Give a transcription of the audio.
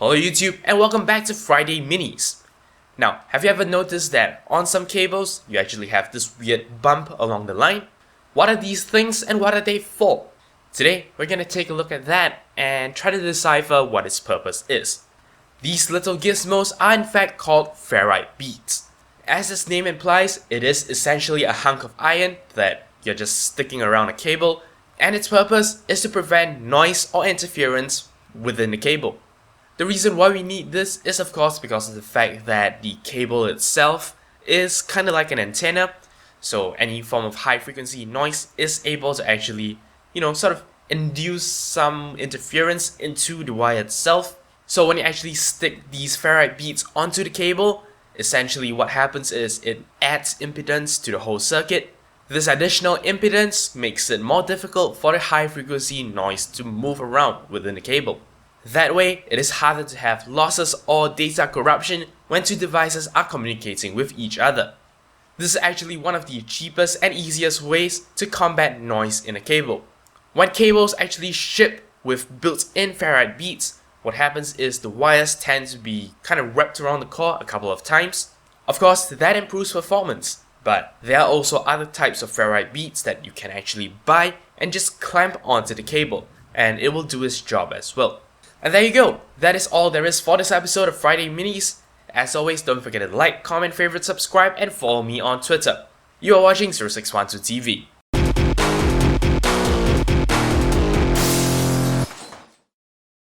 Hello YouTube and welcome back to Friday Minis. Now, have you ever noticed that on some cables, you actually have this weird bump along the line? What are these things and what are they for? Today, we're going to take a look at that and try to decipher what its purpose is. These little gizmos are in fact called ferrite beads. As its name implies, it is essentially a hunk of iron that you're just sticking around a cable, and its purpose is to prevent noise or interference within the cable. The reason why we need this is of course because of the fact that the cable itself is kind of like an antenna, so any form of high frequency noise is able to actually, sort of induce some interference into the wire itself. So when you actually stick these ferrite beads onto the cable, essentially what happens is it adds impedance to the whole circuit. This additional impedance makes it more difficult for the high frequency noise to move around within the cable. That way, it is harder to have losses or data corruption when two devices are communicating with each other. This is actually one of the cheapest and easiest ways to combat noise in a cable. When cables actually ship with built-in ferrite beads, what happens is the wires tend to be kind of wrapped around the core a couple of times. Of course, that improves performance, but there are also other types of ferrite beads that you can actually buy and just clamp onto the cable, and it will do its job as well. And there you go, that is all there is for this episode of Friday Minis. As always, don't forget to like, comment, favorite, subscribe, and follow me on Twitter. You are watching 0612 TV.